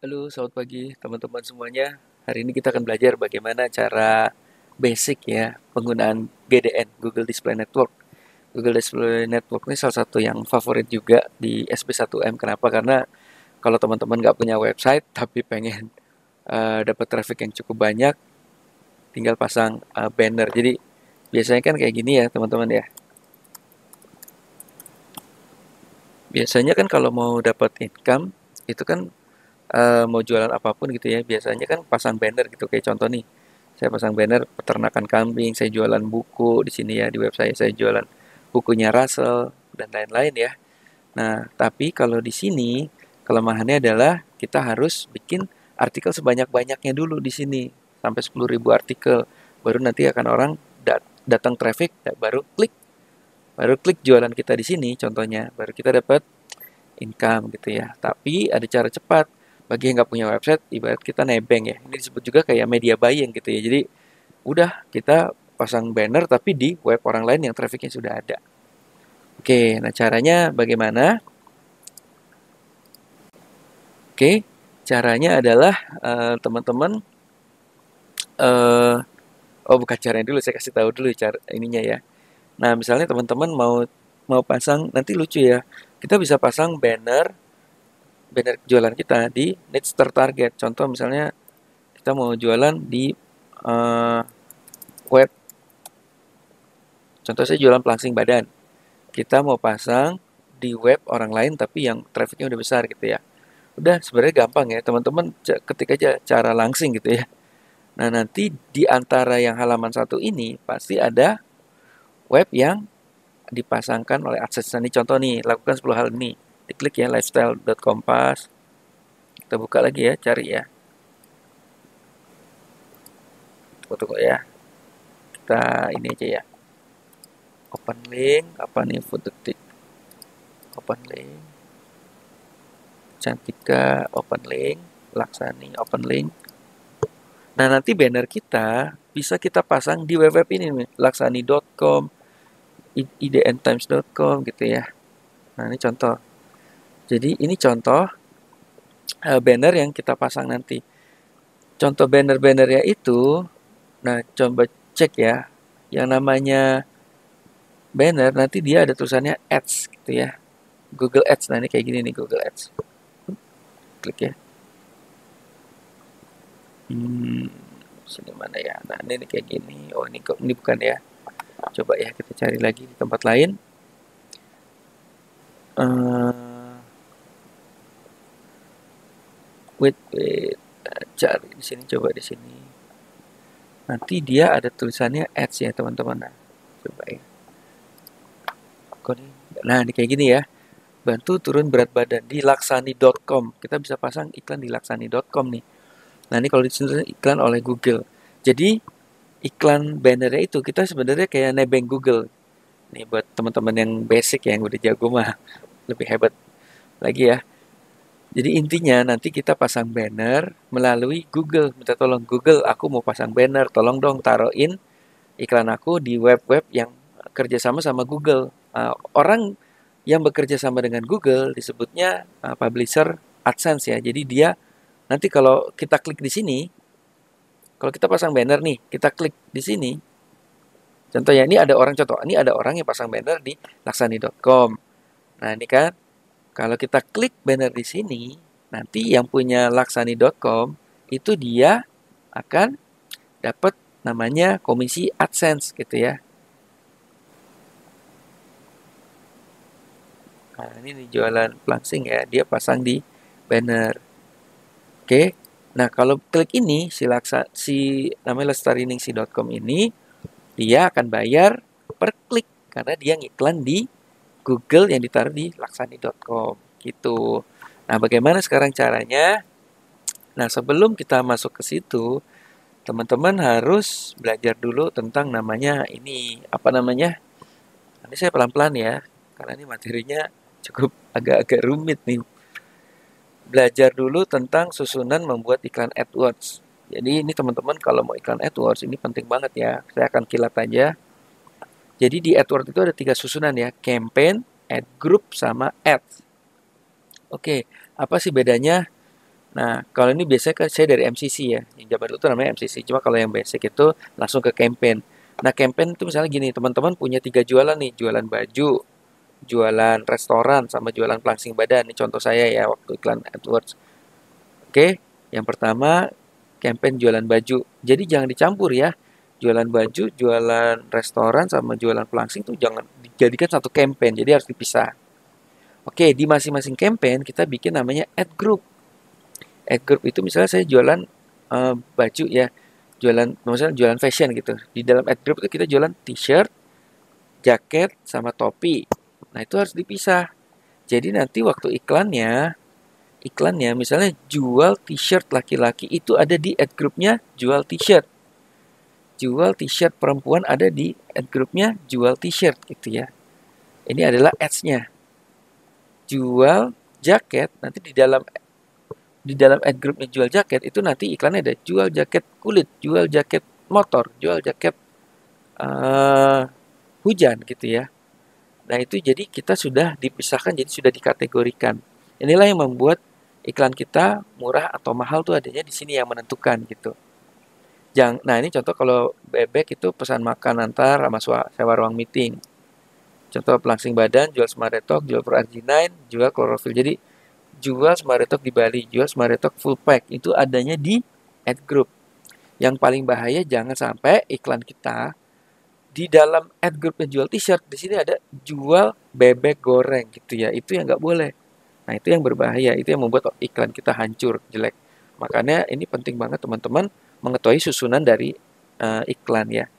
Halo, selamat pagi teman-teman semuanya. Hari ini kita akan belajar bagaimana cara basic ya penggunaan GDN, Google Display Network. Google Display Network ini salah satu yang favorit juga di SP1M. Kenapa? Karena kalau teman-teman nggak punya website tapi pengen dapat traffic yang cukup banyak, tinggal pasang banner. Jadi biasanya kan kayak gini ya teman-teman ya. Biasanya kan kalau mau dapat income itu kan mau jualan apapun gitu ya, biasanya kan pasang banner gitu. Kayak contoh nih, saya pasang banner peternakan kambing, saya jualan buku di sini ya, di website saya jualan bukunya Russell dan lain-lain ya. Nah, tapi kalau di sini kelemahannya adalah kita harus bikin artikel sebanyak-banyaknya dulu di sini sampai 10.000 artikel. Baru nanti akan orang datang traffic, baru klik jualan kita di sini contohnya, baru kita dapat income gitu ya. Tapi ada cara cepat bagi yang nggak punya website, ibarat kita nebeng ya. Ini disebut juga kayak media buying gitu ya. Jadi udah kita pasang banner tapi di web orang lain yang trafficnya sudah ada. Oke, nah caranya bagaimana? Oke, caranya adalah teman-teman eh oh bukan caranya dulu, saya kasih tahu dulu cara ininya ya. Nah, misalnya teman-teman mau mau pasang, nanti lucu ya. Kita bisa pasang banner jualan kita di niche tertarget. Contoh misalnya kita mau jualan di eh, web, contoh saya jualan pelangsing badan. Kita mau pasang di web orang lain tapi yang trafficnya udah besar gitu ya. Udah sebenarnya gampang ya teman-teman, ketik aja cara langsing gitu ya. Nah nanti di antara yang halaman satu ini pasti ada web yang dipasangkan oleh AdSense. Nah, ini contoh nih, lakukan 10 hal ini. Diklik ya lifestyle.kompas. Kita buka lagi ya, cari ya. Tunggu ya. Kita ini aja ya. Open link, apa nih food detik. Open link. Cantika, open link. Laksani, open link. Nah, nanti banner kita bisa kita pasang di web-web ini nih. Laksani.com, idntimes.com gitu ya. Nah, ini contoh. Jadi ini contoh banner yang kita pasang nanti. Contoh banner-bannernya itu, nah coba cek ya, yang namanya banner nanti dia ada tulisannya ads gitu ya. Google Ads, nah ini kayak gini nih Google Ads. Klik ya. Hmm, sini mana ya? Nah ini kayak gini. Oh ini bukan ya. Coba ya kita cari lagi di tempat lain. Uh, wait. Cari di sini, coba di sini. Nanti dia ada tulisannya ads ya teman-teman. Nah, coba ya. Nah ini kayak gini ya. Bantu turun berat badan di laksani.com. Kita bisa pasang iklan di laksani.com nih. Nah ini kalau di sini iklan oleh Google. Jadi iklan bannernya itu kita sebenarnya kayak nebeng Google. Nih buat teman-teman yang basic ya, yang udah jago mah lebih hebat lagi ya. Jadi intinya nanti kita pasang banner melalui Google. Minta tolong Google, aku mau pasang banner, tolong dong taruhin iklan aku di web-web yang kerjasama sama Google. Orang yang bekerja sama dengan Google disebutnya publisher AdSense ya. Jadi dia nanti kalau kita klik di sini, kalau kita pasang banner nih, kita klik di sini. Contohnya ini ada orang yang pasang banner di laksani.com. Nah, ini kan kalau kita klik banner di sini, nanti yang punya laksani.com itu dia akan dapat namanya komisi AdSense gitu ya. Nah, ini nih jualan pelangsing ya, dia pasang di banner. Oke. Nah, kalau klik ini si namanya lestariningsi.com ini dia akan bayar per klik karena dia ngiklan di Google yang ditaruh di laksani.com gitu. Nah, bagaimana sekarang caranya? Nah, sebelum kita masuk ke situ, teman-teman harus belajar dulu tentang namanya ini, apa namanya? Nanti saya pelan-pelan ya, karena ini materinya cukup agak-agak rumit nih. Belajar dulu tentang susunan membuat iklan AdWords. Jadi ini teman-teman kalau mau iklan AdWords ini penting banget ya. Saya akan kilat aja. Jadi di AdWords itu ada 3 susunan ya, campaign, ad group, sama ads. Oke, apa sih bedanya? Nah, kalau ini biasanya kan saya dari MCC ya. Yang zaman dulu itu namanya MCC. Cuma kalau yang basic itu langsung ke campaign. Nah, campaign itu misalnya gini, teman-teman punya 3 jualan nih. Jualan baju, jualan restoran, sama jualan pelangsing badan. Ini contoh saya ya waktu iklan AdWords. Oke, yang pertama campaign jualan baju. Jadi jangan dicampur ya. Jualan baju, jualan restoran, sama jualan pelangsing tuh jangan dijadikan satu campaign. Jadi harus dipisah. Oke, di masing-masing campaign kita bikin namanya ad group. Ad group itu misalnya saya jualan baju ya, misalnya jualan fashion gitu. Di dalam ad group itu kita jualan t-shirt, jaket, sama topi. Nah itu harus dipisah. Jadi nanti waktu iklannya misalnya jual t-shirt laki-laki itu ada di ad groupnya jual t-shirt. Jual t-shirt perempuan ada di ad groupnya jual t-shirt gitu ya. Ini adalah ads-nya. Jual jaket nanti di dalam ad groupnya jual jaket itu nanti iklannya ada jual jaket kulit, jual jaket motor, jual jaket uh, hujan gitu ya. Nah itu jadi kita sudah dipisahkan, jadi sudah dikategorikan. Inilah yang membuat iklan kita murah atau mahal tuh adanya di sini yang menentukan gitu. Nah ini contoh kalau bebek itu pesan makan antar sama sewa ruang meeting. Contoh pelangsing badan, jual Smartetok, jual Pro RG9, jual klorofil. Jadi jual Smartetok di Bali, jual Smartetok full pack itu adanya di ad group. Yang paling bahaya jangan sampai iklan kita di dalam ad groupnya jual t-shirt, di sini ada jual bebek goreng gitu ya. Itu yang nggak boleh. Nah itu yang berbahaya, itu yang membuat iklan kita hancur, jelek. Makanya ini penting banget teman-teman mengetahui susunan dari iklan ya.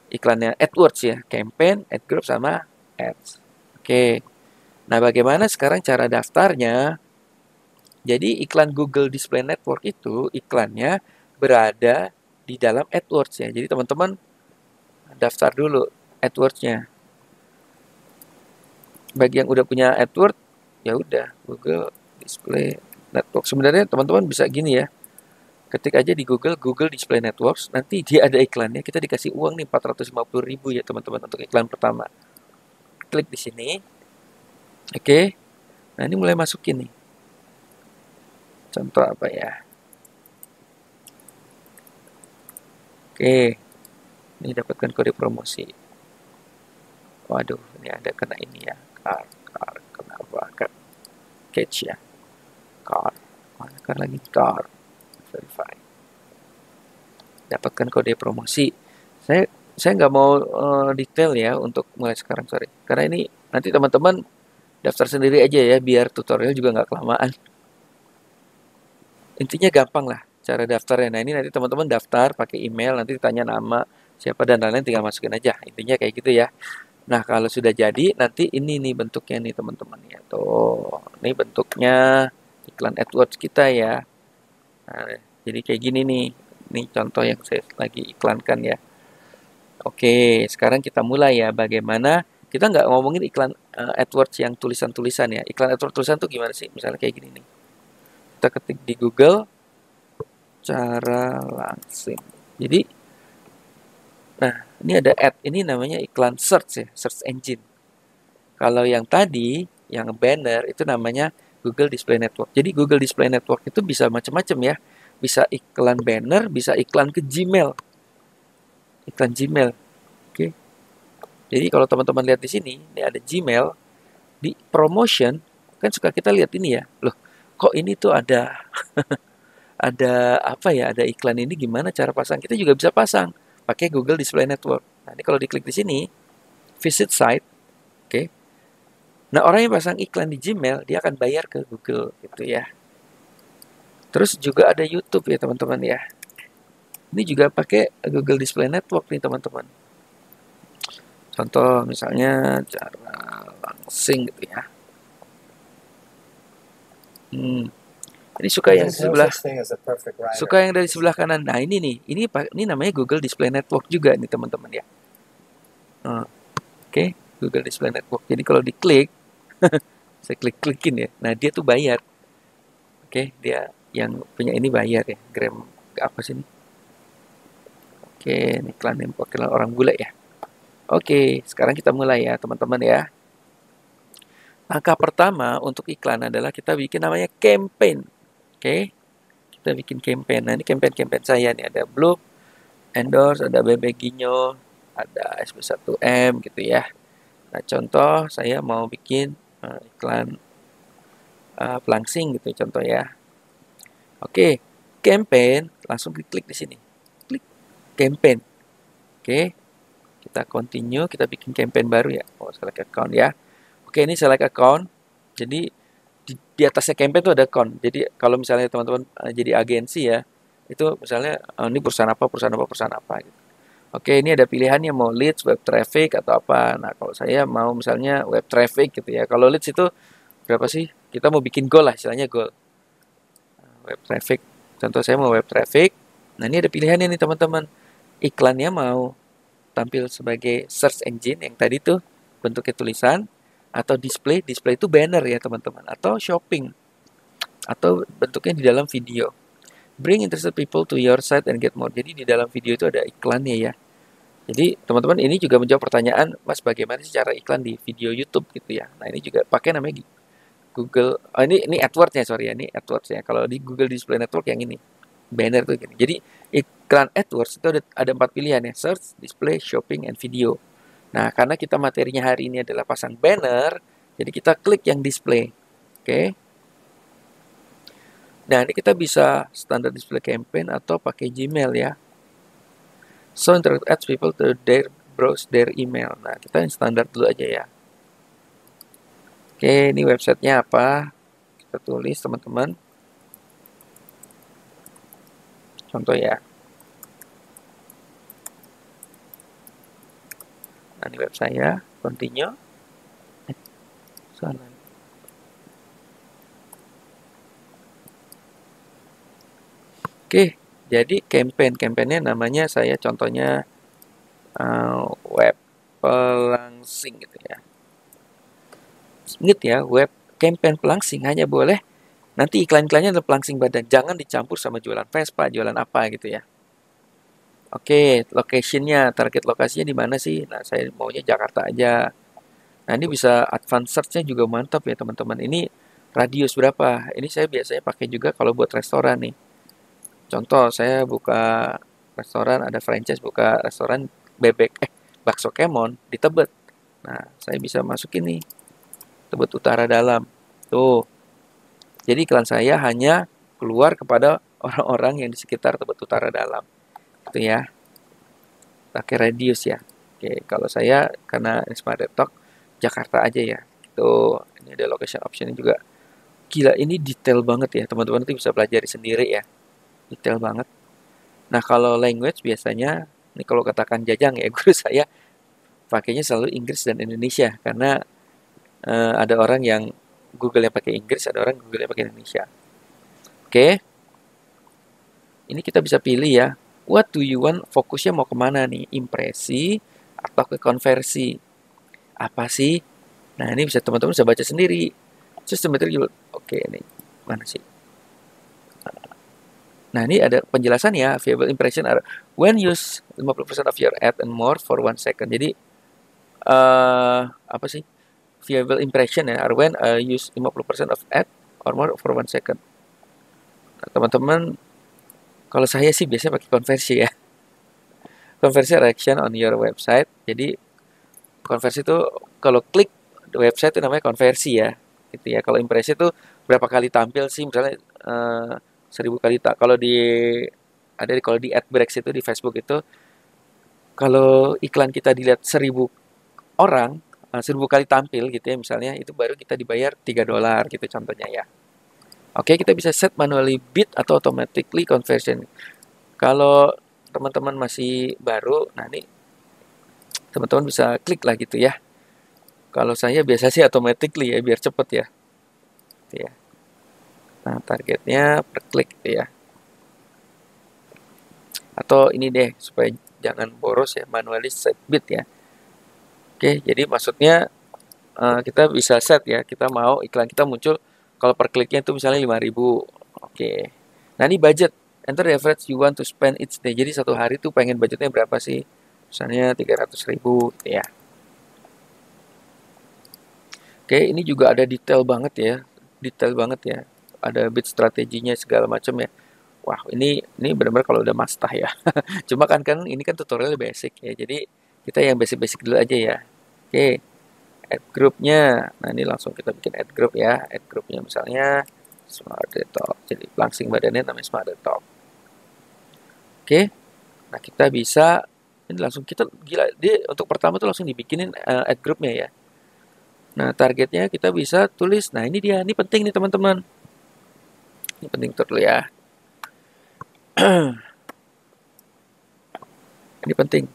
Iklannya AdWords ya, campaign, ad group, sama ads. Oke. Nah bagaimana sekarang cara daftarnya? Jadi iklan Google Display Network itu iklannya berada di dalam AdWords ya. Jadi teman-teman daftar dulu AdWords-nya. Bagi yang udah punya AdWords, ya udah Google Display Network. Sebenarnya teman-teman bisa gini ya. Ketik aja di Google Display Networks, nanti dia ada iklannya, kita dikasih uang nih 450.000 ya teman-teman untuk iklan pertama. Klik di sini. Oke. Nah, ini mulai masukin nih. Contoh apa ya? Oke. Ini dapatkan kode promosi. Waduh, ini ada kena ini ya. Kenapa? Catch ya. Car. Mana kan lagi car. Verify. Dapatkan kode promosi. Saya nggak mau detail ya untuk mulai sekarang, sorry. Karena ini nanti teman-teman daftar sendiri aja ya, biar tutorial juga nggak kelamaan. Intinya gampang lah cara daftarnya. Nah ini nanti teman-teman daftar pakai email, nanti ditanya nama, siapa dan lain-lain, tinggal masukin aja. Intinya kayak gitu ya. Nah kalau sudah jadi, nanti ini nih bentuknya nih teman-teman ya. Tuh, ini bentuknya iklan AdWords kita ya. Nah, jadi kayak gini nih. Ini contoh yang saya lagi iklankan ya. Oke, sekarang kita mulai ya. Bagaimana kita nggak ngomongin iklan AdWords yang tulisan-tulisan ya. Iklan AdWords tulisan tuh gimana sih? Misalnya kayak gini nih. Kita ketik di Google cara langsing. Jadi, nah ini ada ad. Ini namanya iklan search ya, search engine. Kalau yang tadi, yang banner itu namanya Google Display Network. Jadi Google Display Network itu bisa macam-macam ya. Bisa iklan banner, bisa iklan ke Gmail. Iklan Gmail. Oke. Jadi kalau teman-teman lihat di sini, ini ada Gmail di promotion, kan suka kita lihat ini ya. Loh, kok ini tuh ada ada apa ya? Ada iklan ini, gimana cara pasang? Kita juga bisa pasang pakai Google Display Network. Nah, ini kalau diklik di sini, visit site, oke. Nah, orang yang pasang iklan di Gmail, dia akan bayar ke Google gitu ya. Terus juga ada YouTube ya, teman-teman ya. Ini juga pakai Google Display Network nih, teman-teman. Contoh misalnya cara langsing gitu ya. Ini suka yang dari sebelah kanan. Nah ini nih, ini namanya Google Display Network juga nih teman-teman ya. Oke, Google Display Network. Jadi kalau diklik, saya klik-klikin ya. Nah dia tuh bayar. Oke, dia yang punya ini bayar ya. Gram apa sih ini? Oke, ini iklan orang bule ya. Oke, sekarang kita mulai ya teman-teman ya. Langkah pertama untuk iklan adalah kita bikin namanya campaign. Oke. kita bikin campaign. Nah, ini campaign saya nih, ada Blue, endorse, ada Bebeginho, ada SB1M gitu ya. Nah, contoh saya mau bikin iklan pelangsing gitu contoh ya. Oke, campaign, langsung klik di sini. Klik campaign. Oke, kita continue, kita bikin campaign baru ya. Oh, select account ya. Oke, ini select account. Jadi di atasnya campaign itu ada account. Jadi kalau misalnya teman-teman jadi agensi ya, itu misalnya ini perusahaan apa, perusahaan apa, perusahaan apa gitu. Oke, ini ada pilihannya mau leads, web traffic atau apa. Nah, kalau saya mau misalnya web traffic gitu ya. Kalau leads itu berapa sih? Kita mau bikin goal lah, istilahnya goal. Web traffic. Contoh saya mau web traffic. Nah, ini ada pilihannya nih teman-teman. Iklannya mau tampil sebagai search engine yang tadi tuh bentuknya tulisan, atau display. Display itu banner ya teman-teman, atau shopping, atau bentuknya di dalam video. Bring interested people to your site and get more. Jadi di dalam video itu ada iklannya ya. Jadi teman-teman ini juga menjawab pertanyaan, Mas bagaimana sih cara iklan di video YouTube gitu ya. Nah ini juga pakai namanya Google. Oh ini AdWords-nya, sorry ya, ini AdWords-nya. Kalau di Google Display Network yang ini banner tuh gini. Jadi iklan AdWords itu ada 4 pilihan ya, search, display, shopping, and video. Nah karena kita materinya hari ini adalah pasang banner, jadi kita klik yang display. Oke. Nah ini kita bisa standar display campaign atau pakai Gmail ya. So interact ads people to browse their email. Nah kita yang standar dulu aja ya. Oke, ini websitenya apa? Kita tulis teman-teman. Contoh ya. Nah ini web saya. Continue. Salah. Oke, jadi campaign-campaignnya namanya saya contohnya web pelangsing gitu ya. Ingat ya, web campaign pelangsing hanya boleh nanti iklan-iklannya adalah pelangsing badan, jangan dicampur sama jualan Vespa, jualan apa gitu ya. Oke, locationnya, target lokasinya di mana sih? Nah, saya maunya Jakarta aja. Nah, ini bisa advance search-nya juga mantap ya teman-teman. Ini radius berapa? Ini saya biasanya pakai juga kalau buat restoran nih. Contoh, saya buka restoran, ada franchise buka restoran bakso Kemon di Tebet. Nah, saya bisa masukin nih, Tebet Utara Dalam. Tuh, jadi iklan saya hanya keluar kepada orang-orang yang di sekitar Tebet Utara Dalam. Itu ya, pakai radius ya. Oke, kalau saya karena Smart Talk Jakarta aja ya. Itu ini ada location option juga. Gila, ini detail banget ya. Teman-teman itu bisa pelajari sendiri ya. Detail banget. Nah, kalau language biasanya, ini kalau katakan Jajang ya, guru saya pakainya selalu Inggris dan Indonesia karena ada orang yang Google yang pakai Inggris, ada orang Google yang pakai Indonesia. Oke. Ini kita bisa pilih ya. What do you want? Fokusnya mau kemana nih? Impresi atau ke konversi? Apa sih? Nah, ini bisa teman-teman bisa baca sendiri. Systematic. Oke, ini mana sih? Nah, ini ada penjelasan ya. Viable impression are when use 50% of your ad and more for 1 second. Jadi apa sih? Viable impression ya are when use 50% of ad or more for 1 second. Nah, teman-teman, kalau saya sih biasanya pakai konversi ya. Konversi reaction on your website. Jadi konversi itu kalau klik website itu namanya konversi ya. Gitu ya. Kalau impresi itu berapa kali tampil sih, misalnya 1000 kali kalau kalau di AdBreaks itu di Facebook itu, kalau iklan kita dilihat 1000 orang, 1000 kali tampil gitu ya misalnya, itu baru kita dibayar $3 gitu contohnya ya. Oke, kita bisa set manually bid atau automatically conversion. Kalau teman-teman masih baru, nah ini teman-teman bisa klik lah gitu ya. Kalau saya biasa sih automatically ya biar cepet ya. Gitu ya. Nah, targetnya per klik gitu ya. Atau ini deh supaya jangan boros ya, manually set bid ya. Oke, jadi maksudnya kita bisa set ya, kita mau iklan kita muncul kalau per kliknya itu misalnya 5.000. Oke. Nah, ini budget. Enter the average you want to spend each day. Jadi satu hari tuh pengen budgetnya berapa sih? Misalnya 300.000 gitu ya. Oke, ini juga ada detail banget ya. Detail banget ya. Ada bid strateginya segala macam ya. Wah, ini benar-benar kalau udah mastah ya. Cuma kan ini kan tutorialnya basic ya. Jadi kita yang basic-basic dulu aja ya. Oke, add grupnya. Nah, ini langsung kita bikin add group ya. Add grupnya misalnya Smart Talk. Jadi langsing badannya namanya Smart Talk. Oke. Nah, kita bisa ini langsung kita gila dia untuk pertama tuh langsung dibikinin add grupnya ya. Nah, targetnya kita bisa tulis. Nah, ini dia. Ini penting nih teman-teman. Ini penting dulu ya. Ini penting.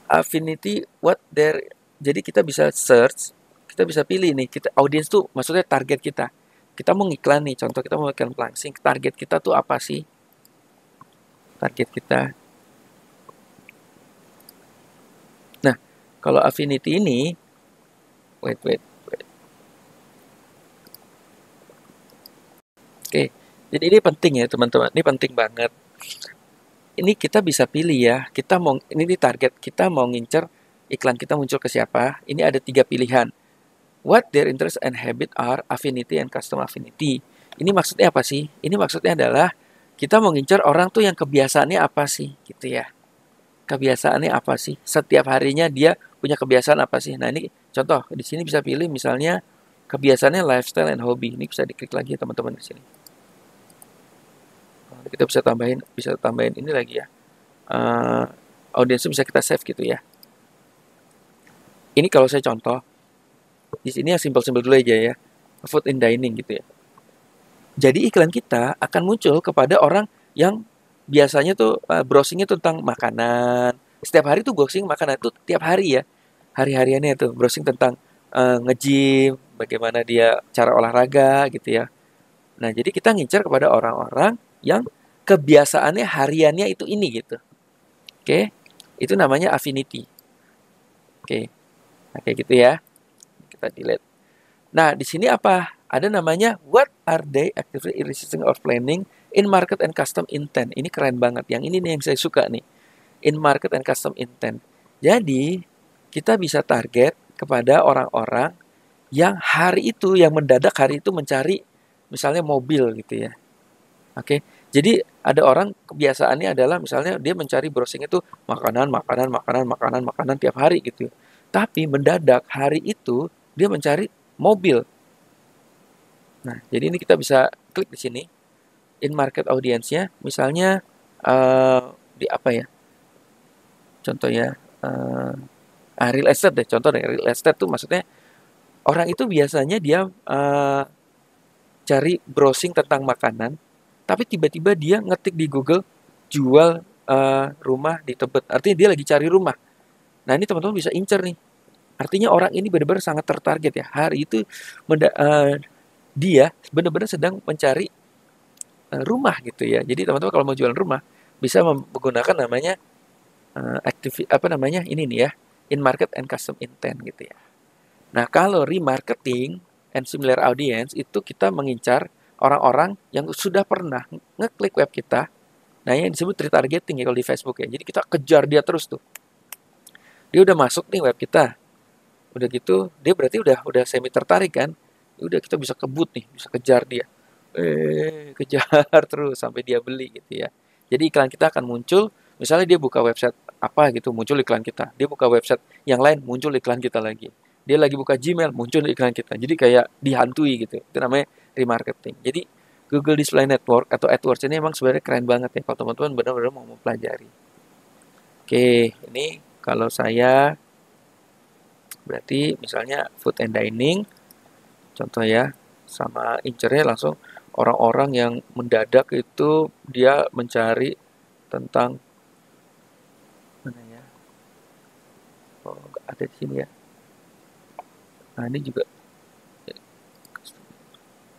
Affinity what there. Jadi kita bisa search, kita bisa pilih nih, kita audience tuh maksudnya target kita. Kita mau ngiklan nih, contoh kita mau iklan pelangsing, target kita tuh apa sih? Target kita. Nah, kalau affinity ini wait. Oke. Jadi ini penting ya, teman-teman. Ini penting banget. Ini kita bisa pilih ya. Kita mau ini di target kita mau ngincer iklan kita muncul ke siapa? Ini ada 3 pilihan. What their interest and habit are, affinity and custom affinity. Ini maksudnya apa sih? Ini maksudnya adalah kita mau ngincer orang tuh yang kebiasaannya apa sih, gitu ya. Kebiasaannya apa sih? Setiap harinya dia punya kebiasaan apa sih? Nah, ini contoh di sini bisa pilih misalnya kebiasaannya lifestyle and hobby. Ini bisa diklik lagi teman-teman di sini. Kita bisa tambahin ini lagi ya. Audiensnya bisa kita save gitu ya. Ini kalau saya contoh di sini yang simpel-simpel dulu aja ya. Food and dining gitu ya. Jadi iklan kita akan muncul kepada orang yang biasanya tuh browsingnya tentang makanan. Setiap hari tuh browsing makanan tuh tiap hari ya. Hari-hariannya tuh browsing tentang nge-gym, bagaimana dia cara olahraga gitu ya. Nah, jadi kita ngincar kepada orang-orang yang kebiasaannya hariannya itu ini gitu. Oke. Itu namanya affinity. Oke. Nah, kayak gitu ya. Kita delete. Nah, di sini apa? Ada namanya what are they actively researching or planning in market and custom intent. Ini keren banget. Yang ini nih yang saya suka nih. In market and custom intent. Jadi, kita bisa target kepada orang-orang yang hari itu, yang mendadak hari itu mencari misalnya mobil gitu ya. Oke. Jadi, ada orang kebiasaannya adalah misalnya dia mencari browsing itu makanan tiap hari gitu. Tapi mendadak hari itu dia mencari mobil. Nah, jadi ini kita bisa klik di sini, in market audience-nya, misalnya di apa ya? Contohnya real estate deh. Contoh deh, real estate tuh maksudnya orang itu biasanya dia cari browsing tentang makanan, tapi tiba-tiba dia ngetik di Google jual rumah di Tebet. Artinya dia lagi cari rumah. Nah, ini teman-teman bisa incer nih. Artinya orang ini benar-benar sangat tertarget ya. Hari itu dia benar-benar sedang mencari rumah gitu ya. Jadi teman-teman kalau mau jualan rumah bisa menggunakan namanya ini nih ya, in market and custom intent gitu ya. Nah, kalau remarketing and similar audience itu kita mengincar orang-orang yang sudah pernah ngeklik web kita. Nah, yang disebut retargeting ya kalau di Facebook ya. Jadi kita kejar dia terus tuh. Dia udah masuk nih web kita. Udah gitu, dia berarti udah semi tertarik kan? Udah kita bisa kebut nih, bisa kejar dia. Kejar terus sampai dia beli gitu ya. Jadi iklan kita akan muncul, misalnya dia buka website apa gitu, muncul iklan kita. Dia buka website yang lain, muncul iklan kita lagi. Dia lagi buka Gmail, muncul iklan kita. Jadi kayak dihantui gitu. Itu namanya remarketing. Jadi Google Display Network atau AdWords ini emang sebenarnya keren banget ya kalau teman-teman benar-benar mau mempelajari. Oke, ini kalau saya berarti misalnya food and dining, contoh ya, sama incernya langsung orang-orang yang mendadak itu dia mencari tentang mana ya? Oh, ada di sini ya. Nah, ini juga.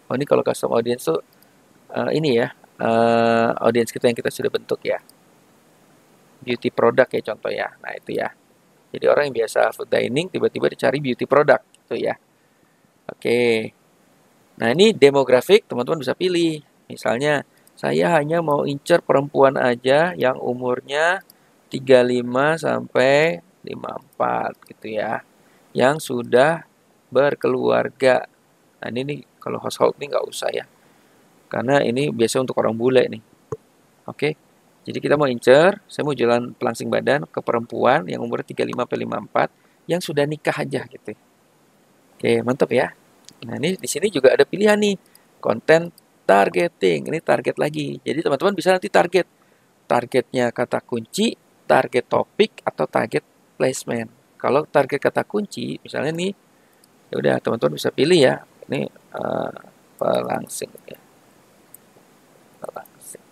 Oh, ini kalau custom audience tuh ini ya, audience kita yang kita sudah bentuk ya. Beauty product ya contoh ya. Nah, itu ya. Jadi orang yang biasa food dining tiba-tiba dicari beauty product gitu ya. Oke. Nah, ini demografik teman-teman bisa pilih. Misalnya saya hanya mau incer perempuan aja yang umurnya 35 sampai 54 gitu ya. Yang sudah berkeluarga. Nah, ini nih kalau household nih nggak usah ya. Karena ini biasa untuk orang bule nih. Oke. Jadi kita mau incer, saya mau jualan pelangsing badan ke perempuan yang umur 35-54 yang sudah nikah aja gitu. Oke, mantap ya. Nah, ini di sini juga ada pilihan nih. Konten targeting. Ini target lagi. Jadi teman-teman bisa nanti target. Targetnya kata kunci, target topik atau target placement. Kalau target kata kunci, misalnya nih, ya udah teman-teman bisa pilih ya. Ini pelangsing ya. Pelangsing.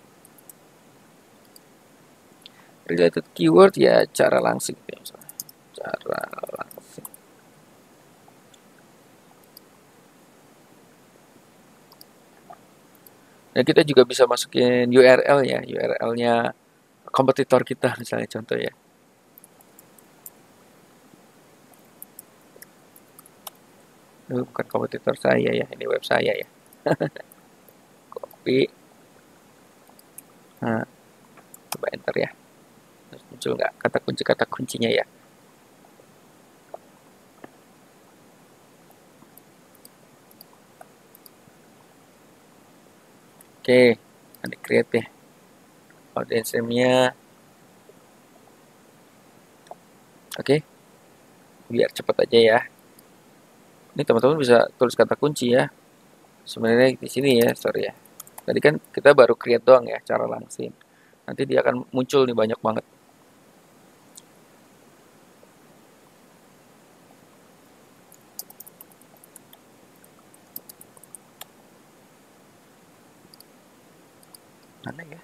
Related keyword ya cara langsing ya, misalnya. Cara langsing. Dan kita juga bisa masukin URL ya, URL-nya kompetitor kita misalnya contoh ya. Ini bukan kompetitor saya ya, ini web saya ya. Copy. Nah, coba enter ya. Terus muncul nggak kata kuncinya ya. Oke, nanti create ya. Audience name-nya. Oke, biar cepat aja ya. Ini teman-teman bisa tulis kata kunci ya. Sebenarnya di sini ya, sorry ya. Tadi kan kita baru create doang ya, cara langsing. Nanti dia akan muncul nih banyak banget. Mana ya?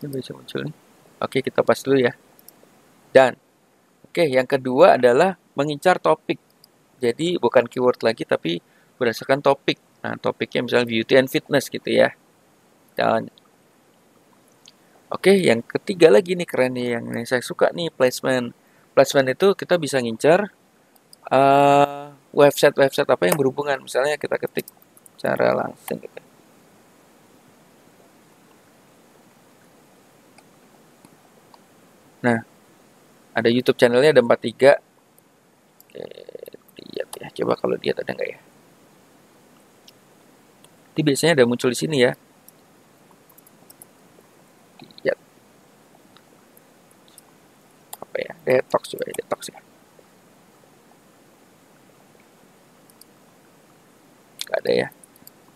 Ini bisa muncul nih. Oke, kita pas dulu ya. Dan, oke, yang kedua adalah mengincar topik. Jadi bukan keyword lagi, tapi berdasarkan topik. Nah, topiknya misalnya beauty and fitness gitu ya. Dan, oke, yang ketiga lagi nih keren nih, yang saya suka nih placement. Placement itu kita bisa ngincar website-website apa yang berhubungan. Misalnya kita ketik cara langsing gitu. Nah, ada YouTube channelnya ada 43. Oke, lihat ya. Coba kalau dia ada nggak ya? Ini biasanya ada muncul di sini ya. Lihat apa ya? Detox juga ya, detox ya. Nggak ada ya.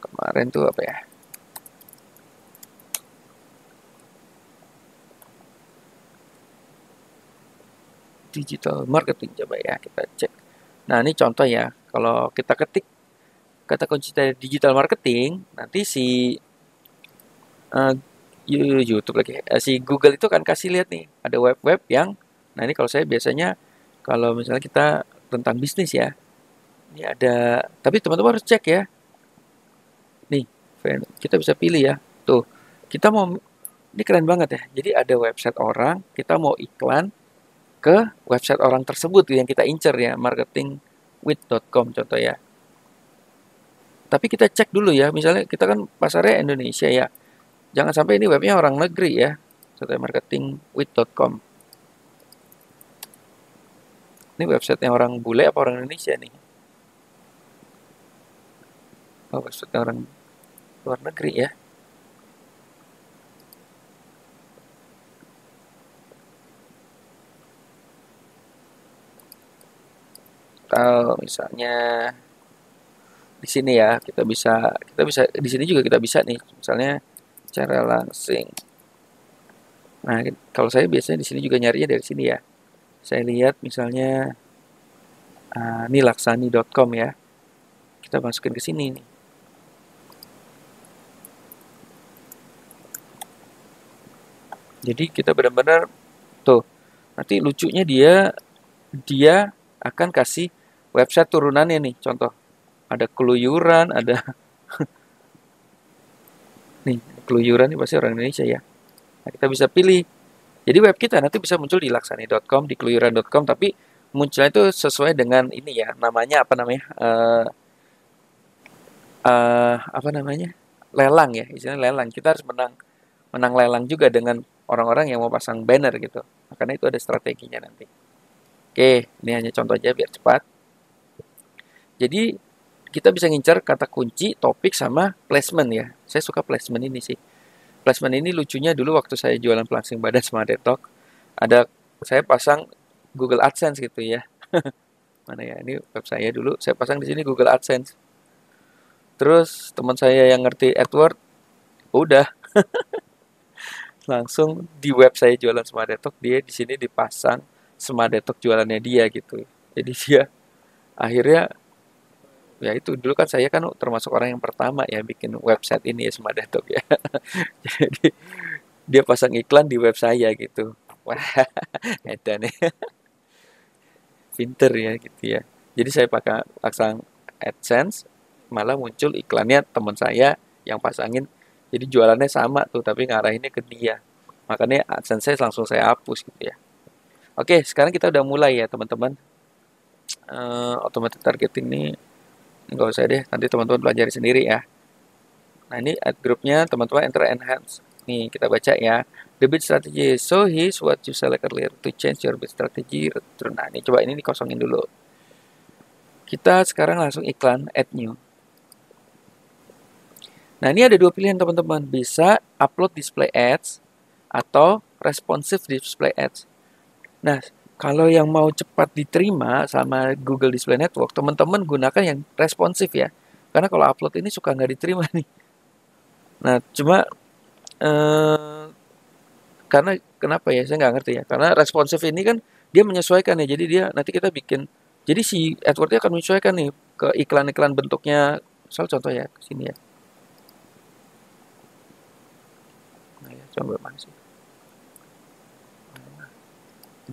Kemarin tuh apa ya? Digital marketing coba ya kita cek. Nah, ini contoh ya. Kalau kita ketik kata kunci dari digital marketing, nanti si uh, YouTube lagi, si Google itu kan kasih lihat nih, ada web-web yang, nah ini kalau saya biasanya, kalau misalnya kita tentang bisnis ya, ini ada, tapi teman-teman harus cek ya, nih, kita bisa pilih ya, tuh, kita mau, ini keren banget ya, jadi ada website orang, kita mau iklan ke website orang tersebut yang kita incer ya, marketingwith.com contoh ya. Tapi kita cek dulu ya, misalnya kita kan pasarnya Indonesia ya, jangan sampai ini webnya orang negeri ya, contohnya marketingwith.com. Ini website yang orang bule apa orang Indonesia nih? Oh, website orang luar negeri ya. Kalau misalnya di sini ya, kita bisa di sini juga kita bisa nih, misalnya cara langsing. Nah, kalau saya biasanya di sini juga nyarinya dari sini ya. Saya lihat misalnya ini laksani.com ya. Kita masukin ke sini nih. Jadi kita benar-benar tuh. Nanti lucunya dia akan kasih website turunannya nih. Contoh, ada keluyuran, ada nih keluyuran ini pasti orang Indonesia ya. Nah, kita bisa pilih. Jadi web kita nanti bisa muncul di laksani.com, di keluyuran.com, tapi munculnya itu sesuai dengan ini ya, namanya apa namanya? Apa namanya? Lelang ya, istilahnya lelang. Kita harus menang menang lelang juga dengan orang-orang yang mau pasang banner gitu. Makanya itu ada strateginya nanti. Oke, ini hanya contoh aja biar cepat. Jadi kita bisa ngincar kata kunci, topik sama placement ya. Saya suka placement ini sih. placement ini lucunya dulu waktu saya jualan pelangsing badan sama Detox, ada saya pasang Google AdSense gitu ya. Mana ya? Ini web saya dulu, saya pasang di sini Google AdSense. Terus teman saya yang ngerti AdWords, udah langsung di web saya jualan Semadetok, dia di sini dipasang Semadetok jualannya dia gitu. Jadi dia akhirnya ya itu dulu kan saya kan termasuk orang yang pertama ya bikin website ini ya Semadetok ya. Jadi dia pasang iklan di web saya gitu. Wah, edan ya, pinter ya gitu ya. Jadi saya pakai pasang AdSense, malah muncul iklannya teman saya yang pasangin. Jadi jualannya sama tuh, tapi ngarahinnya ke dia. Makanya AdSense saya langsung saya hapus gitu ya. Oke, sekarang kita udah mulai ya teman-teman. Automatic targeting nih nggak usah deh, nanti teman-teman pelajari sendiri ya. Nah ini ad groupnya teman-teman enter enhance. Nih kita baca ya. The bid strategy. So here's what you select earlier to change your bid strategy. Nah ini coba ini dikosongin dulu. Kita sekarang langsung iklan add new. Nah ini ada dua pilihan teman-teman. Bisa upload display ads atau responsive display ads. Nah kalau yang mau cepat diterima sama Google Display Network, teman-teman gunakan yang responsif ya. Karena kalau upload ini suka nggak diterima nih. Nah cuma karena kenapa ya saya nggak ngerti ya, karena responsif ini kan dia menyesuaikan ya, jadi dia nanti kita bikin, jadi si AdWords akan menyesuaikan nih ke iklan-iklan bentuknya. Misal contoh ya ke sini ya, nah ya coba mana sih,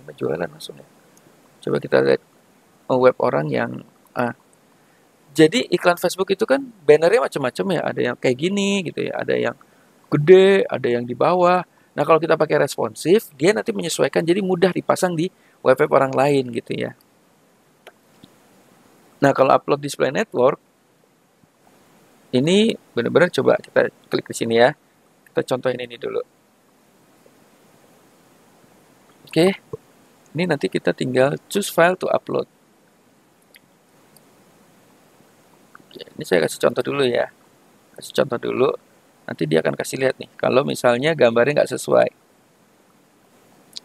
ini jualan langsung ya, coba kita lihat web orang yang jadi iklan Facebook itu kan bannernya macam-macam ya, ada yang kayak gini gitu ya, ada yang gede, ada yang di bawah. Nah kalau kita pakai responsif, dia nanti menyesuaikan, jadi mudah dipasang di web orang lain gitu ya. Nah kalau upload display network, ini benar-benar coba kita klik di sini ya. Kita contohin ini dulu. Oke, ini nanti kita tinggal choose file to upload. Oke, ini saya kasih contoh dulu ya. Kasih contoh dulu. Nanti dia akan kasih lihat nih. Kalau misalnya gambarnya nggak sesuai.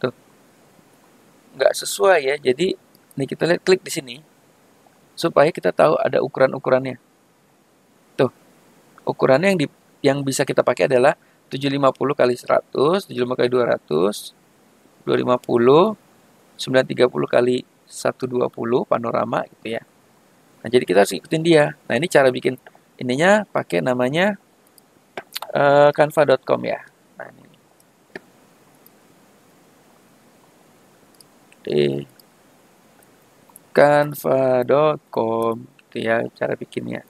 Tuh, nggak sesuai ya. Jadi, nih kita lihat klik di sini. Supaya kita tahu ada ukuran-ukurannya. Tuh, ukurannya yang bisa kita pakai adalah 750 kali 100, 75 kali 200, 250, 930 kali 120 panorama gitu ya. Nah, jadi kita harus ikutin dia. Nah, ini cara bikin ininya pakai namanya canva.com ya. Nah, ini. Di canva.com gitu ya cara bikinnya.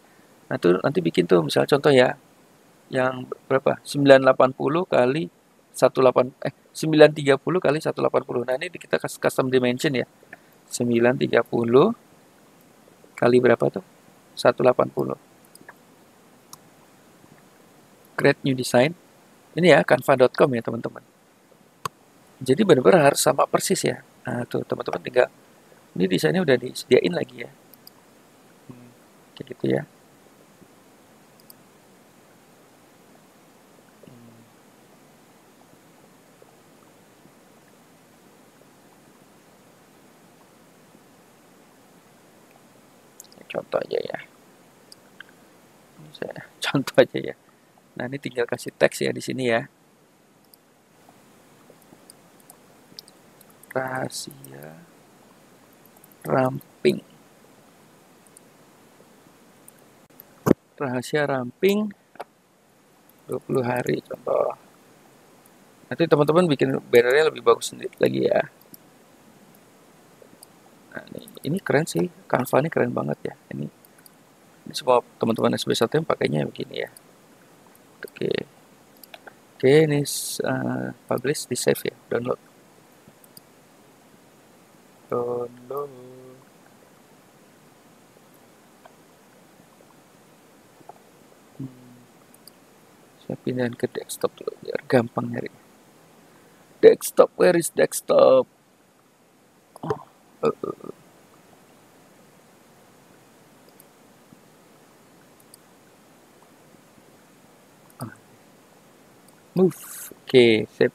Nah, tuh nanti bikin tuh misal contoh ya. Yang berapa? 980 kali 930 kali 180. Nah, ini kita kasih custom dimension ya. 930 kali berapa tuh? 180. Create new design. Ini ya canva.com ya, teman-teman. Jadi benar-benar harus sama persis ya. Nah, tuh teman-teman tinggal ini desainnya udah disediain lagi ya. Kayak gitu ya. Contoh aja ya. Ini saya contoh aja ya. Nah, ini tinggal kasih teks ya di sini ya. Rahasia ramping. Rahasia ramping 20 hari contoh. Nanti teman-teman bikin bannernya lebih bagus lagi ya. Nah, ini keren sih. Canva ini keren banget ya. Ini semua teman-teman SB1 yang pakainya begini ya. Oke. Oke, ini publish, di save ya. Download. Download. Saya pindahin ke desktop dulu biar gampang nyari. Desktop, where is desktop? Oh, Move. Oke, sip.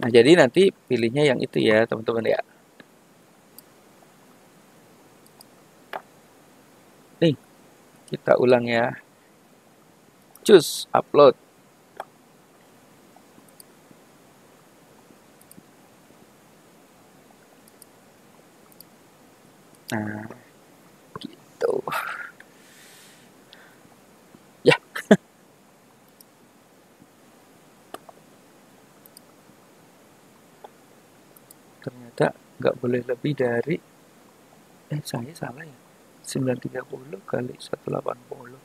Nah, jadi nanti pilihnya yang itu ya, teman-teman ya. Nih, kita ulang ya. Choose upload. Nah, gitu. Ya, ternyata nggak boleh lebih dari saya salah ya. 930 kali 180.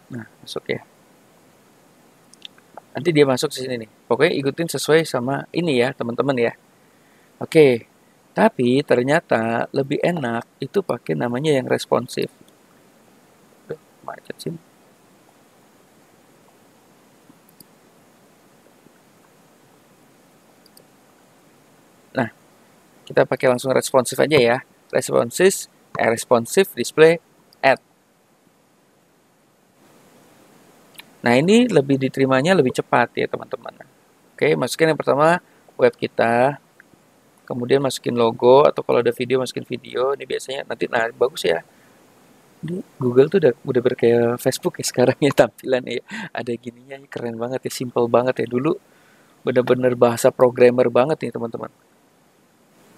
Nah, masuk ya. Nanti dia masuk ke sini nih. Pokoknya ikutin sesuai sama ini ya, teman-teman ya. Oke. Tapi ternyata lebih enak itu pakai namanya yang responsif. Macet sih. Nah, kita pakai langsung responsif aja ya. Responsive display ad. Nah, ini lebih diterimanya lebih cepat ya, teman-teman. Oke, masukin yang pertama web kita, kemudian masukin logo atau kalau ada video masukin video. Ini biasanya nanti bagus ya. Di Google tuh udah berkayak Facebook ya sekarang ya tampilannya ya. Ada gininya keren banget ya, simple banget ya. Dulu bener-bener bahasa programmer banget nih, teman-teman.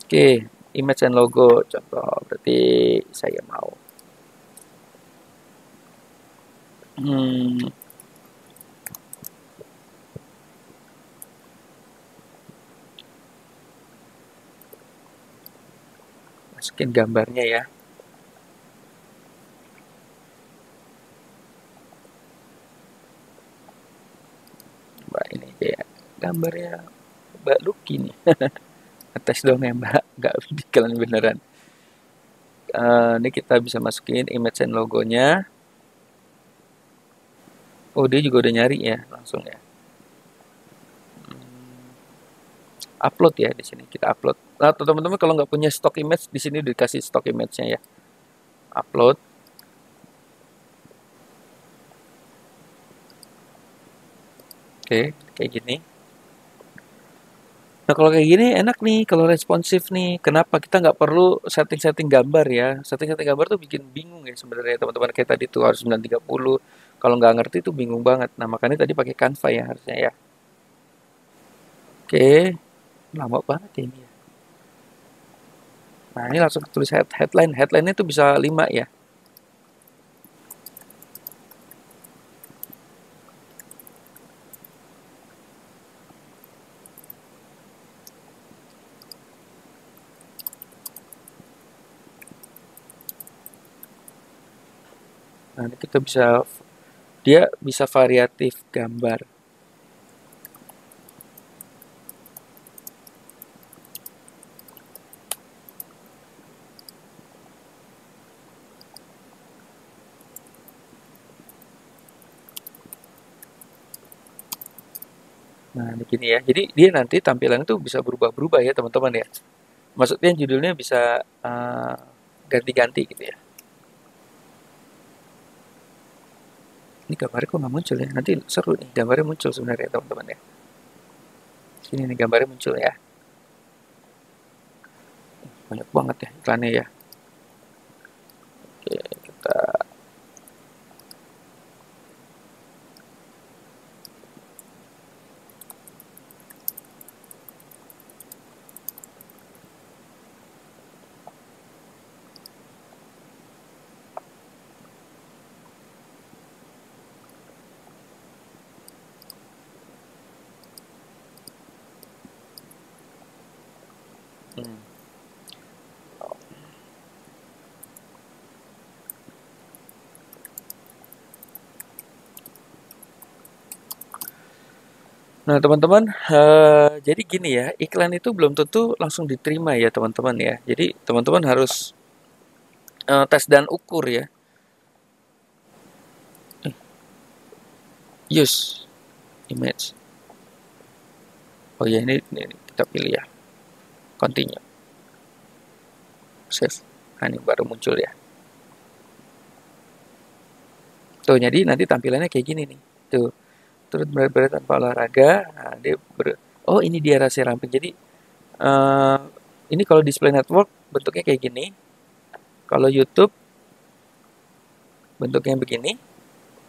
Oke, image and logo contoh. Berarti saya mau hmm, masukin gambarnya ya. Mbak ini kayak gambarnya Mbak Lucky nih. Ngetes dong ya Mbak, nggak kalian beneran. Ini kita bisa masukin image and logonya. Oh, dia juga udah nyari ya langsung ya. Upload ya di sini kita upload. Nah, teman-teman kalau nggak punya stock image di sini dikasih stock image-nya ya. Upload. Oke, kayak gini. Nah, kalau kayak gini enak nih kalau responsif nih. Kenapa kita nggak perlu setting-setting gambar ya? Setting-setting gambar tuh bikin bingung ya sebenarnya teman-teman, kayak tadi tuh harus 930. Kalau nggak ngerti tuh bingung banget. Nah, makanya tadi pakai Canva ya harusnya ya. Oke, lama banget ya ini ya. Nah, ini langsung tulis headline. Headline-nya tuh bisa 5 ya. Nah, ini kita dia bisa variatif gambar. Nah, begini ya. Jadi dia nanti tampilan itu bisa berubah-berubah ya, teman-teman ya. Maksudnya judulnya bisa ganti-ganti gitu ya. Ini gambarnya kok nggak muncul ya? Nanti seru nih, gambarnya muncul sebenarnya teman-teman ya. Sini nih gambarnya muncul ya. Banyak banget ya iklannya ya. Oke, kita hmm. Nah, teman-teman, jadi gini ya, iklan itu belum tentu langsung diterima ya, teman-teman ya. Jadi, teman-teman harus tes dan ukur ya. Use image. Oh ya, ini kita pilih ya. Continue. Save. Nah, ini baru muncul ya. Tuh, jadi nanti tampilannya kayak gini nih. Tuh, turut berat-berat tanpa olahraga. Nah, oh, ini dia rahasia ramping. Jadi, eh, ini kalau display network bentuknya kayak gini. Kalau YouTube bentuknya begini,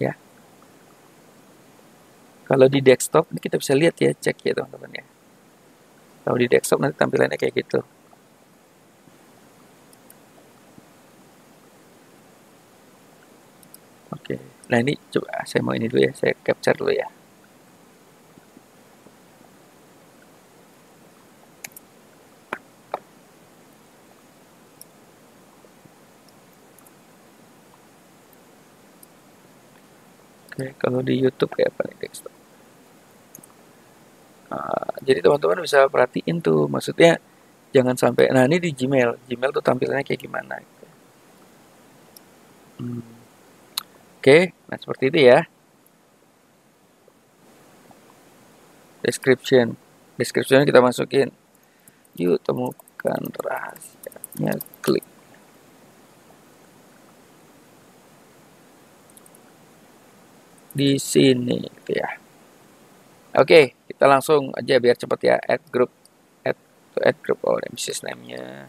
ya. Kalau di desktop, ini kita bisa lihat ya, cek ya teman-teman ya. Kalau di desktop nanti tampilannya kayak gitu. Oke, nah ini coba saya mau ini dulu ya, saya capture dulu ya. Oke, kalau di YouTube kayak apa nih desktop? Jadi teman-teman bisa perhatiin tuh, maksudnya jangan sampai. Nah ini di Gmail, Gmail tuh tampilannya kayak gimana? Hmm. Oke, nah seperti itu ya. Description kita masukin. Yuk temukan rahasianya, klik. Di sini gitu ya. Oke, kita langsung aja biar cepet ya. Add group, add group. Oh, business name-nya.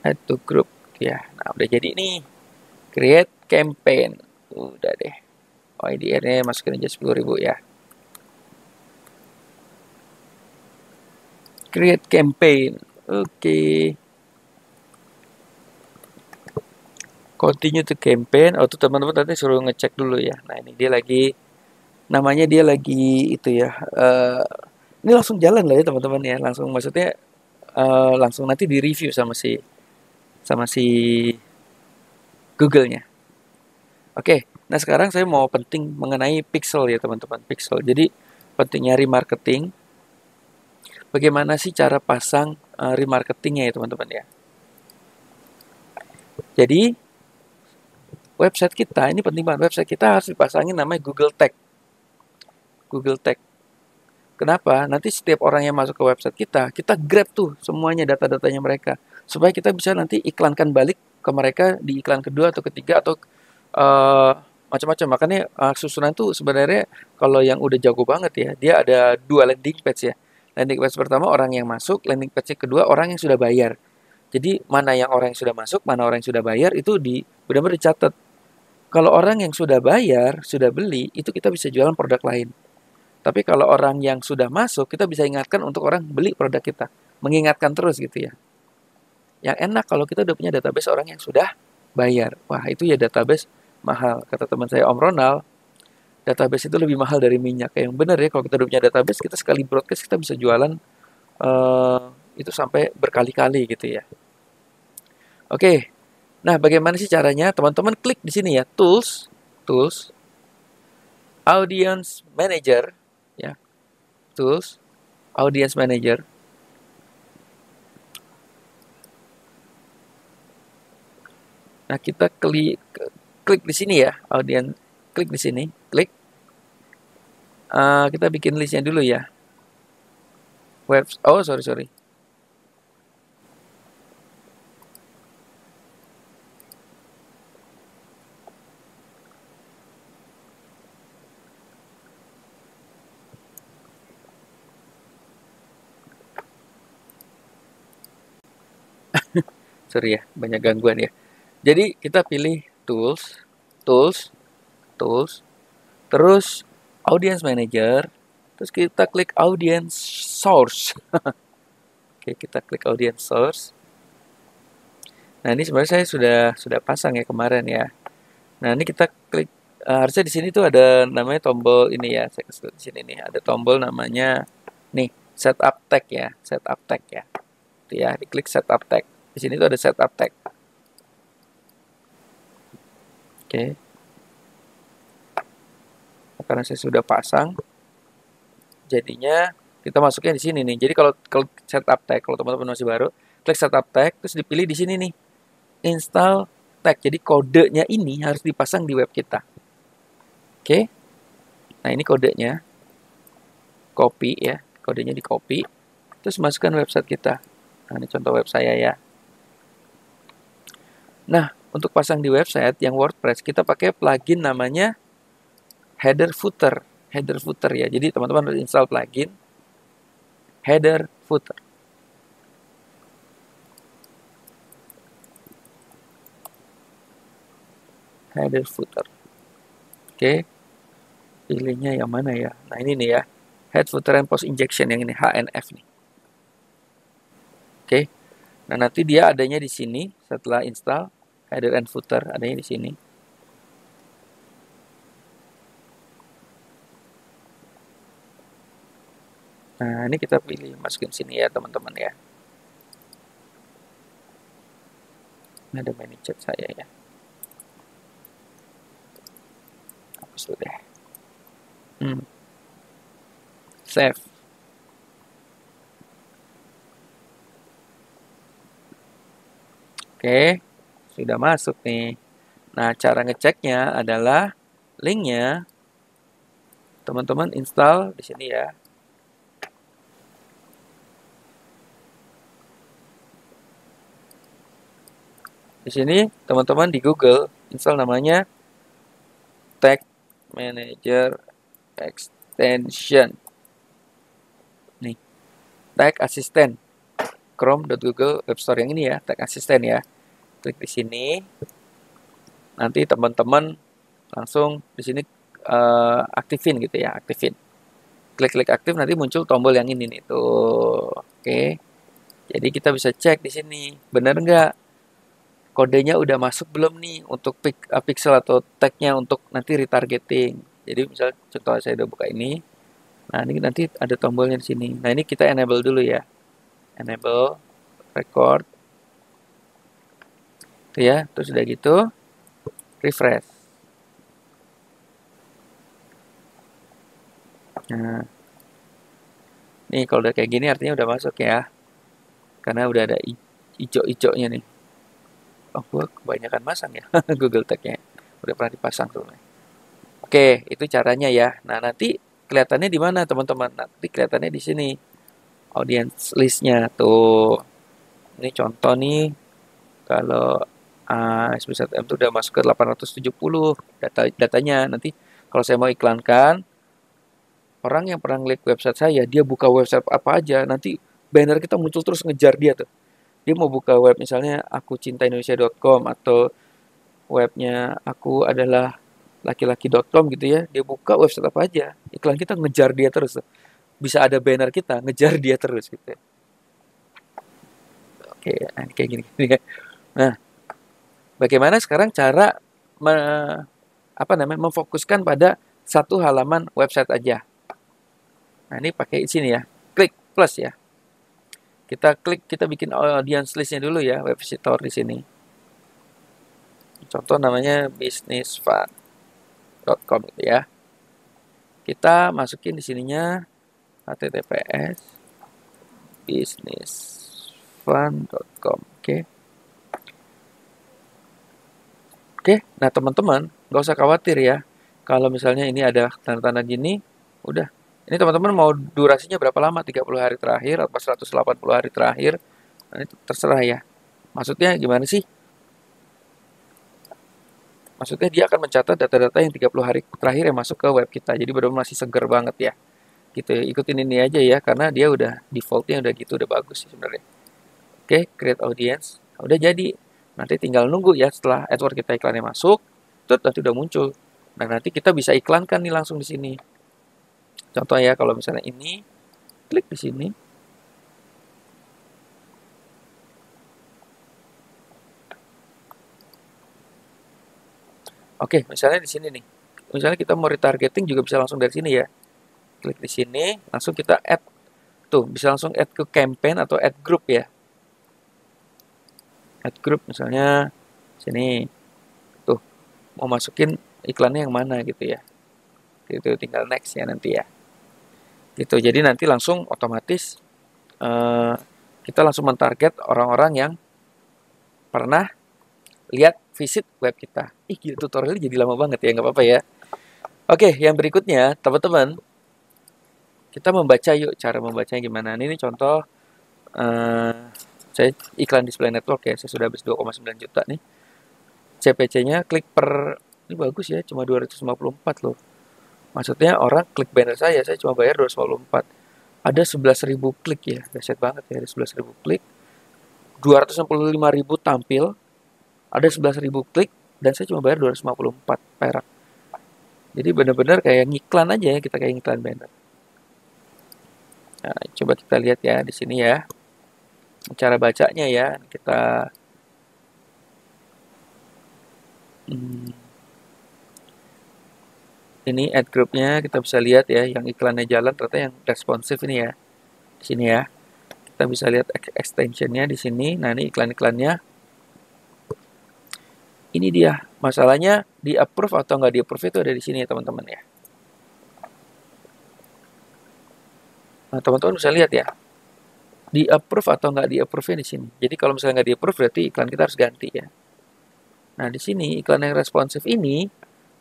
Add to group ya. Nah udah jadi nih. Create campaign. Udah deh. Oh, IDR-nya masukin aja 10.000 ya. Create campaign. Oke. Continue to campaign. Oh tuh teman-teman tadi suruh ngecek dulu ya. Nah ini dia lagi, namanya dia lagi itu ya. Ini langsung jalan lah ya teman-teman ya. Langsung maksudnya langsung nanti di review sama si Google-nya. Oke. Nah sekarang saya mau penting mengenai pixel ya teman-teman. Pixel. Jadi pentingnya remarketing. Bagaimana sih cara pasang remarketingnya ya teman-teman ya. Jadi website kita, ini penting banget, website kita harus dipasangin namanya Google Tag. Google Tag. Kenapa? Nanti setiap orang yang masuk ke website kita grab tuh semuanya data-datanya mereka. Supaya kita bisa nanti iklankan balik ke mereka di iklan kedua atau ketiga atau macam-macam. Makanya susunan tuh sebenarnya kalau yang udah jago banget ya, dia ada dua landing page ya. Landing page pertama orang yang masuk, landing page kedua orang yang sudah bayar. Jadi mana yang orang yang sudah masuk, mana orang yang sudah bayar itu benar-benar dicatat. Kalau orang yang sudah bayar, sudah beli, itu kita bisa jualan produk lain. Tapi kalau orang yang sudah masuk, kita bisa ingatkan untuk orang beli produk kita. Mengingatkan terus gitu ya. Yang enak kalau kita udah punya database orang yang sudah bayar. Wah, itu ya database mahal. Kata teman saya Om Ronald, database itu lebih mahal dari minyak. Yang benar ya, kalau kita udah punya database, kita sekali broadcast kita bisa jualan uh, itu sampai berkali-kali gitu ya. Oke, nah bagaimana sih caranya? Teman-teman klik di sini ya, tools, audience manager, ya, tools, audience manager. Nah kita klik di sini ya, audience, klik di sini, klik. Kita bikin listnya dulu ya. Oh sorry. Sorry ya, banyak gangguan ya. Jadi kita pilih tools, terus audience manager, terus kita klik audience source. Oke, kita klik audience source. Nah ini sebenarnya saya sudah pasang ya kemarin ya. Nah ini kita klik, harusnya di sini tuh ada namanya tombol ini ya. Saya kasih di sini nih ada tombol namanya nih setup tag ya, setup tag ya. Itu ya, diklik setup tag. Di sini tuh ada setup tag. Oke. Karena saya sudah pasang, jadinya kita masuknya di sini nih. Jadi kalau setup tag, kalau teman-teman masih baru, klik setup tag, terus dipilih di sini nih, install tag. Jadi kodenya ini harus dipasang di web kita. Oke. Nah ini kodenya. copy ya, kodenya di copy, terus masukkan website kita. Nah, ini contoh web saya ya. Nah, untuk pasang di website yang WordPress, kita pakai plugin namanya header footer. Header footer ya. Jadi teman-teman harus install plugin header footer. Header footer. Oke. Pilihnya yang mana ya? Nah, ini nih ya. Head footer and post injection yang ini HNF nih. Oke. Nah, nanti dia adanya di sini setelah install header and footer adanya di sini. Nah, ini kita pilih masukin sini ya, teman-teman ya. Ini ada manager saya ya. Hapus dulu deh. Save. Oke, sudah masuk nih. Nah, cara ngeceknya adalah linknya teman-teman install di sini ya. Di sini teman-teman di Google install namanya Tag Manager Extension. Nih, Tag Assistant. Chrome.google Web Store yang ini ya, Tag Assistant ya. Klik di sini. Nanti teman-teman langsung di sini aktifin gitu ya, aktifin. Klik-klik aktif nanti muncul tombol yang ini nih tuh. Oke. Jadi kita bisa cek di sini, benar nggak kodenya udah masuk belum nih untuk pixel atau tagnya untuk nanti retargeting. Jadi misal contoh saya udah buka ini. Nah, ini nanti ada tombolnya di sini. Nah, ini kita enable dulu ya. Enable record. Tuh ya, terus udah gitu refresh. Nah, nih kalau udah kayak gini artinya udah masuk ya. Karena udah ada hijau-hijaunya nih. Oh, gua kebanyakan masang ya Google Tag-nya. Udah pernah dipasang tuh. Oke, itu caranya ya. Nah, nanti kelihatannya di mana, teman-teman? Nanti kelihatannya di sini. Audience list-nya tuh. Ini contoh nih. Kalau SB1M itu udah masuk ke 870 datanya. Nanti kalau saya mau iklankan, orang yang pernah klik website saya, dia buka website apa aja, nanti banner kita muncul terus ngejar dia tuh. Dia mau buka web misalnya akucintaindonesia.com atau webnya aku adalah laki-laki.com gitu ya, dia buka website apa aja, iklan kita ngejar dia terus. Bisa ada banner kita ngejar dia terus gitu ya. Oke, nah, kayak gini, ya. Nah, bagaimana sekarang cara memfokuskan pada satu halaman website aja. Nah, ini pakai sini ya, klik plus ya. Kita klik, kita bikin audience listnya dulu ya, web visitor di sini. Contoh namanya businessfun.com gitu ya. Kita masukin di sininya https businessfun.com. Oke. Oke, nah teman-teman nggak usah khawatir ya. Kalau misalnya ini ada tanda-tanda gini, udah. Ini teman-teman mau durasinya berapa lama? 30 hari terakhir atau 180 hari terakhir? Nah, itu terserah ya. Maksudnya gimana sih? Maksudnya dia akan mencatat data-data yang 30 hari terakhir yang masuk ke web kita. Jadi benar-benar masih seger banget ya. Gitu, ikutin ini aja ya, karena dia udah defaultnya udah gitu, udah bagus sih sebenarnya. Oke, create audience. Udah jadi. Nanti tinggal nunggu ya setelah AdWords kita iklannya masuk, terus nanti udah muncul. Nah, nanti kita bisa iklankan nih langsung di sini. Contoh ya, kalau misalnya ini, klik di sini. Oke, misalnya di sini nih. Misalnya kita mau retargeting juga bisa langsung dari sini ya. Klik di sini, langsung kita add. Tuh, bisa langsung add ke campaign atau add group ya. Add group misalnya sini. Tuh, mau masukin iklannya yang mana gitu ya. Gitu, tinggal next ya nanti ya. Gitu, jadi nanti langsung otomatis kita langsung mentarget orang-orang yang pernah lihat visit web kita. Ih, gila, tutorialnya jadi lama banget ya, nggak apa-apa ya. Oke, yang berikutnya, teman-teman, kita membaca yuk, cara membacanya gimana. Ini contoh, saya iklan display network ya, saya sudah habis 2,9 juta nih. CPC-nya klik per, ini bagus ya, cuma 254 loh. Maksudnya orang klik banner saya cuma bayar 254. Ada 11.000 klik ya, dahsyat banget ya, ada 11.000 klik. 265.000 tampil, ada 11.000 klik, dan saya cuma bayar 254 perak. Jadi benar-benar kayak ngiklan aja ya, kita kayak ngiklan banner. Nah, coba kita lihat ya di sini ya. Cara bacanya ya, kita ini ad groupnya kita bisa lihat ya, yang iklannya jalan ternyata yang responsif ini ya. Di sini ya. Kita bisa lihat extensionnya di sini. Nah, ini iklan-iklannya. Ini dia. Masalahnya di approve atau nggak di approve itu ada di sini ya teman-teman ya. Nah, teman-teman bisa lihat ya. Di approve atau nggak di approve di sini. Jadi kalau misalnya nggak di approve berarti iklan kita harus ganti ya. Nah, di sini iklan yang responsif ini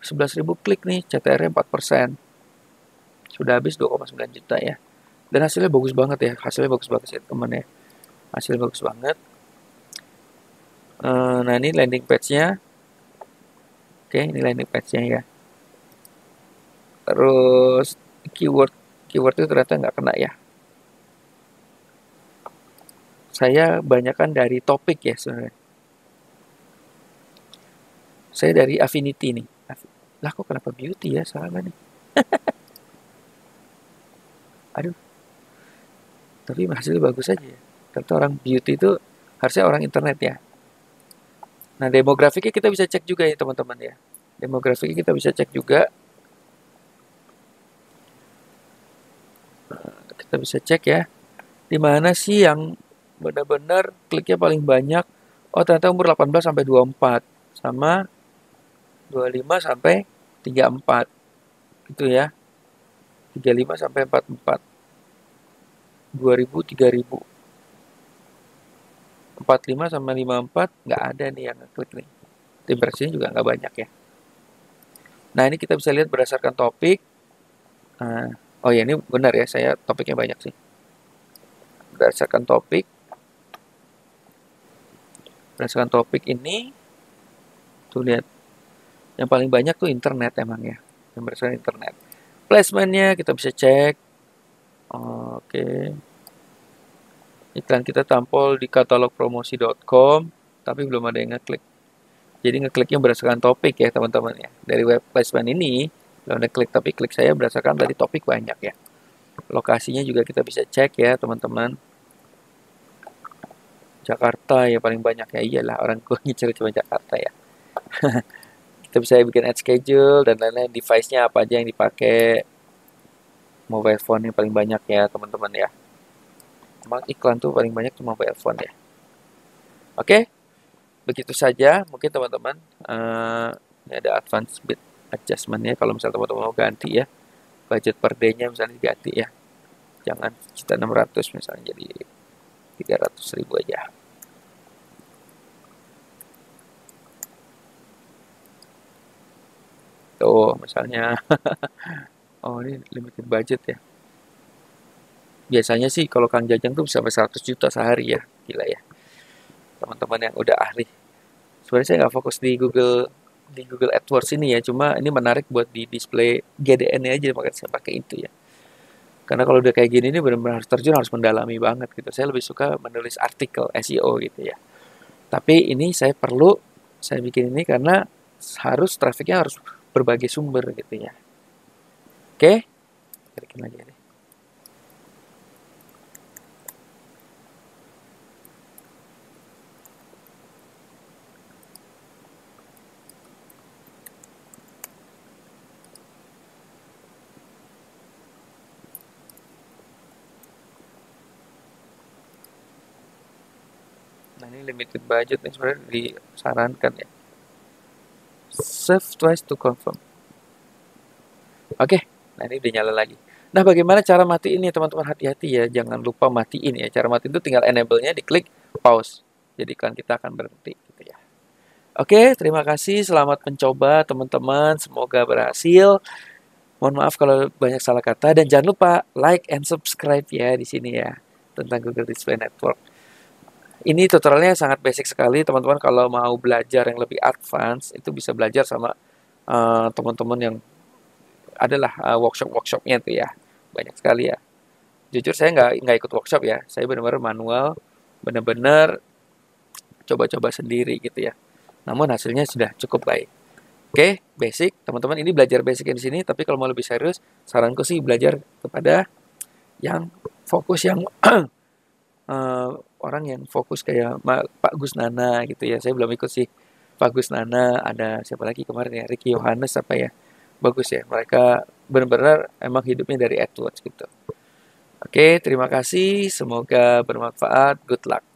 11.000 klik nih, CTR-nya 4%. Sudah habis 2,9 juta ya. Dan hasilnya bagus banget ya. Hasilnya bagus banget sih teman ya. Hasilnya bagus banget. Nah, ini landing page-nya. Oke, ini landing page-nya ya. Terus keyword itu ternyata nggak kena ya. Saya banyakkan dari topik ya sebenarnya. Saya dari affinity nih. Lah kok kenapa beauty ya? Salah nih. Aduh. Tapi hasilnya bagus aja ya. Tentu orang beauty itu harusnya orang internet ya. Nah, demografiknya kita bisa cek juga ya teman-teman ya. Demografiknya kita bisa cek juga. Kita bisa cek ya. Di mana sih yang benar-benar kliknya paling banyak? Oh, ternyata umur 18 sampai 24 sama 25 sampai 34. Gitu ya. 35 sampai 44. 2000 3000. 45 sama 54 nggak ada nih yang ngeklik nih. Impresinya juga nggak banyak ya. Nah, ini kita bisa lihat berdasarkan topik. Oh ya, ini benar ya, saya topiknya banyak sih. Berdasarkan topik ini, tuh lihat, yang paling banyak tuh internet emang ya, yang berdasarkan internet. Placementnya kita bisa cek. Oke. Iklan kita tampil di katalogpromosi.com, tapi belum ada yang ngeklik. Jadi ngekliknya berdasarkan topik ya teman-teman ya. Dari web placement ini, belum ada klik, tapi klik saya berdasarkan dari topik banyak ya. Lokasinya juga kita bisa cek ya teman-teman. Jakarta ya paling banyak ya, iyalah orang gue ngincer cuma Jakarta ya. Kita bisa bikin ad schedule dan lain-lain, device-nya apa aja yang dipakai. Mobile phone yang paling banyak ya teman-teman ya. Emang iklan tuh paling banyak tuh mobile phone ya. Oke, begitu saja mungkin teman-teman. Ini ada advance bid adjustment ya, kalau misalnya teman-teman mau ganti ya. Budget per day-nya misalnya diganti ya. Jangan kita 600 misalnya jadi 300.000 aja. Tuh misalnya. Oh, ini limited budget ya. Biasanya sih kalau Kang Jajang tuh bisa sampai 100 juta sehari ya. Gila ya. Teman-teman yang udah ahli. Sebenarnya saya nggak fokus di Google AdWords ini ya. Cuma ini menarik buat di display GDN aja, makanya saya pakai itu ya. Karena kalau udah kayak gini ini benar-benar harus terjun, harus mendalami banget gitu. Saya lebih suka menulis artikel SEO gitu ya. Tapi ini saya bikin ini karena harus trafficnya harus berbagai sumber gitu ya. Oke, bikin lagi ini. Nah, ini limited budget nih sebenarnya disarankan ya. Save twice to confirm. Oke, nah ini udah nyala lagi. Nah, bagaimana cara matiin nih teman-teman? Hati-hati ya, jangan lupa matiin ya. Cara matiin itu tinggal enable-nya, diklik pause. Jadi iklan kita akan berhenti gitu ya. Oke, terima kasih. Selamat mencoba teman-teman. Semoga berhasil. Mohon maaf kalau banyak salah kata dan jangan lupa like and subscribe ya di sini ya tentang Google Display Network. Ini tutorialnya sangat basic sekali, teman-teman. Kalau mau belajar yang lebih advance itu bisa belajar sama teman-teman yang adalah workshop-workshopnya itu ya, banyak sekali ya. Jujur saya nggak ikut workshop ya, saya benar-benar manual, benar-benar coba-coba sendiri gitu ya. Namun hasilnya sudah cukup baik. Oke, basic, teman-teman, ini belajar basic di sini. Tapi kalau mau lebih serius, saranku sih belajar kepada yang fokus yang orang yang fokus kayak Pak Gus Nana gitu ya. Saya belum ikut sih Pak Gus Nana, ada siapa lagi kemarin ya, Ricky Yohanes apa ya. Bagus ya, mereka benar-benar emang hidupnya dari AdWords gitu. Oke, terima kasih, semoga bermanfaat, good luck.